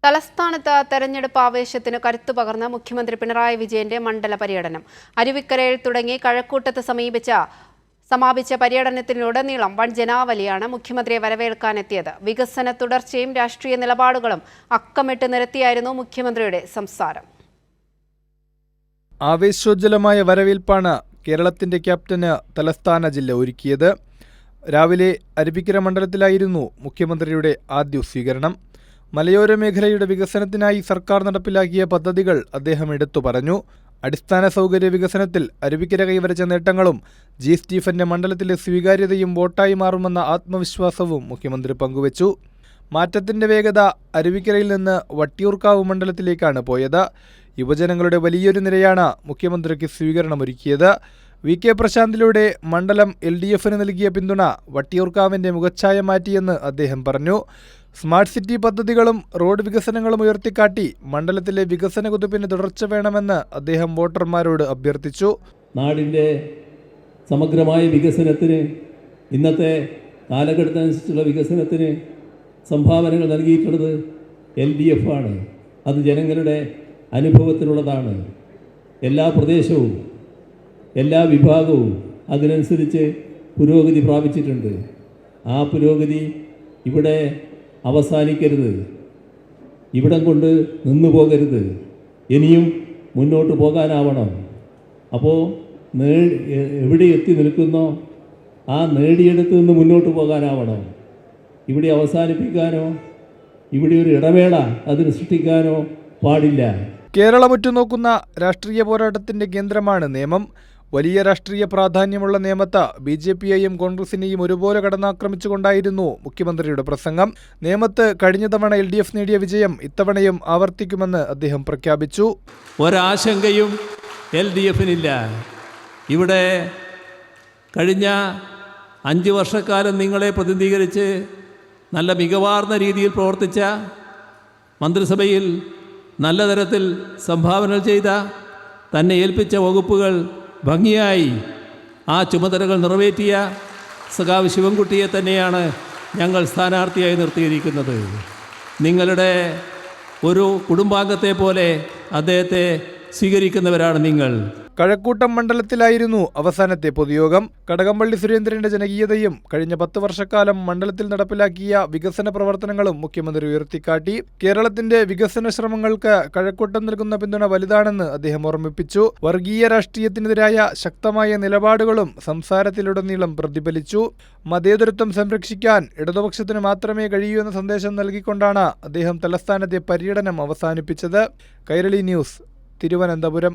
തലസ്ഥാനത്ത് തെരഞ്ഞെടുപ്പ് ആവേശത്തിന് കരുത്തു പകർന്ന മുഖ്യമന്ത്രി പിണറായി വിജയന്റെ മണ്ഡല പര്യടനം. അരുവിക്കരയിൽ തുടങ്ങി കഴക്കൂട്ടത്ത് സമാപിച്ച പര്യടനത്തിലുടനീളം വൻ ജനാവലിയാണ് മുഖ്യമന്ത്രിയെ വരവേൽക്കാനെത്തിയത്. വികസന തുടർച്ചയും രാഷ്ട്രീയ നിലപാടുകളും അക്കമിട്ട് നിരത്തിയായിരുന്നു മുഖ്യമന്ത്രിയുടെ സംസാരം. ആവേശോജ്വലമായ വരവേൽപ്പാണ് കേരളത്തിന്റെ ക്യാപ്റ്റന് തലസ്ഥാന ജില്ല ഒരുക്കിയത്. രാവിലെ അരുവിക്കര മണ്ഡലത്തിലായിരുന്നു മുഖ്യമന്ത്രിയുടെ ആദ്യ സ്വീകരണം. മലയോര മേഖലയുടെ വികസനത്തിനായി സർക്കാർ നടപ്പിലാക്കിയ പദ്ധതികൾ അദ്ദേഹം എടുത്തു പറഞ്ഞു. അടിസ്ഥാന സൗകര്യ വികസനത്തിൽ അരുവിക്കര കൈവരിച്ച നേട്ടങ്ങളും ജി സ്റ്റീഫന്റെ മണ്ഡലത്തിലെ സ്വീകാര്യതയും വോട്ടായി മാറുമെന്ന ആത്മവിശ്വാസവും മുഖ്യമന്ത്രി പങ്കുവച്ചു. മാറ്റത്തിന്റെ വേഗത അരുവിക്കരയിൽ നിന്ന് വട്ടിയൂർക്കാവ് മണ്ഡലത്തിലേക്കാണ് പോയത്. യുവജനങ്ങളുടെ വലിയൊരു നിരയാണ് മുഖ്യമന്ത്രിക്ക് സ്വീകരണമൊരുക്കിയത്. വി കെ പ്രശാന്തിലൂടെ മണ്ഡലം LDFന് നൽകിയ പിന്തുണ വട്ടിയൂർക്കാവിന്റെ മുഖച്ഛായ മാറ്റിയെന്ന് അദ്ദേഹം പറഞ്ഞു. സ്മാർട്ട് സിറ്റി പദ്ധതികളും റോഡ് വികസനങ്ങളും ഉയർത്തിക്കാട്ടി മണ്ഡലത്തിലെ വികസന കുതിപ്പിന് തുടർച്ച വേണമെന്ന് അദ്ദേഹം വോട്ടർമാരോട് അഭ്യർത്ഥിച്ചു. നാടിൻ്റെ സമഗ്രമായ വികസനത്തിന്, ഇന്നത്തെ കാലഘട്ടത്തിനനുസരിച്ചുള്ള വികസനത്തിന് സംഭാവനകൾ നൽകിയിട്ടുള്ളത് LDF ആണ്. അത് ജനങ്ങളുടെ അനുഭവത്തിലുള്ളതാണ്. എല്ലാ പ്രദേശവും എല്ലാ വിഭാഗവും അതിനനുസരിച്ച് പുരോഗതി പ്രാപിച്ചിട്ടുണ്ട്. ആ പുരോഗതി ഇവിടെ അവസാനിക്കരുത്, ഇവിടം കൊണ്ട് നിന്നു പോകരുത്, ഇനിയും മുന്നോട്ട് പോകാനാവണം. അപ്പോൾ എവിടെ എത്തി നിൽക്കുന്നോ ആ നേടിയെടുത്ത് നിന്ന് മുന്നോട്ട് പോകാനാവണം. ഇവിടെ അവസാനിപ്പിക്കാനോ ഇവിടെ ഒരു ഇടവേള അതിന് സൃഷ്ടിക്കാനോ പാടില്ല. കേരളം ഉറ്റുനോക്കുന്ന രാഷ്ട്രീയ പോരാട്ടത്തിന്റെ കേന്ദ്രമാണ് നിയമം. വലിയ രാഷ്ട്രീയ പ്രാധാന്യമുള്ള നിയമത്ത് BJPയെയും കോൺഗ്രസിനെയും ഒരുപോലെ കടന്നാക്രമിച്ചുകൊണ്ടായിരുന്നു മുഖ്യമന്ത്രിയുടെ പ്രസംഗം. നിയമത്ത് കഴിഞ്ഞ തവണ LDF നേടിയ വിജയം ഇത്തവണയും ആവർത്തിക്കുമെന്ന് അദ്ദേഹം പ്രഖ്യാപിച്ചു. ഒരാശങ്കയും LDFനില്ല. ഇവിടെ കഴിഞ്ഞ 5 വർഷക്കാലം നിങ്ങളെ പ്രതിനിധീകരിച്ച് നല്ല മികവാർന്ന രീതിയിൽ പ്രവർത്തിച്ച, മന്ത്രിസഭയിൽ നല്ല തരത്തിൽ സംഭാവനകൾ ചെയ്ത, തന്നെ ഏൽപ്പിച്ച വകുപ്പുകൾ ഭംഗിയായി ആ ചുമതലകൾ നിറവേറ്റിയ സഖാവ് ശിവൻകുട്ടിയെ തന്നെയാണ് ഞങ്ങൾ സ്ഥാനാർത്ഥിയായി നിർത്തിയിരിക്കുന്നത്. നിങ്ങളുടെ ഒരു കുടുംബാംഗത്തെ പോലെ അദ്ദേഹത്തെ സ്വീകരിക്കുന്നവരാണ് നിങ്ങൾ. കഴക്കൂട്ടം മണ്ഡലത്തിലായിരുന്നു അവസാനത്തെ പൊതുയോഗം. കടകംപള്ളി സുരേന്ദ്രന്റെ ജനകീയതയും കഴിഞ്ഞ 10 വർഷക്കാലം മണ്ഡലത്തിൽ നടപ്പിലാക്കിയ വികസന പ്രവർത്തനങ്ങളും മുഖ്യമന്ത്രി ഉയർത്തിക്കാട്ടി. കേരളത്തിന്റെ വികസന ശ്രമങ്ങൾക്ക് കഴക്കൂട്ടം നൽകുന്ന പിന്തുണ വലുതാണെന്ന് അദ്ദേഹം ഓർമ്മിപ്പിച്ചു. വർഗീയ രാഷ്ട്രീയത്തിനെതിരായ ശക്തമായ നിലപാടുകളും സംസാരത്തിലുടനീളം പ്രതിഫലിച്ചു. മതേതരത്വം സംരക്ഷിക്കാൻ ഇടതുപക്ഷത്തിന് മാത്രമേ കഴിയൂ എന്ന സന്ദേശം നൽകിക്കൊണ്ടാണ് അദ്ദേഹം തലസ്ഥാനത്തെ പര്യടനം അവസാനിപ്പിച്ചത്. കൈരളി ന്യൂസ്, തിരുവനന്തപുരം.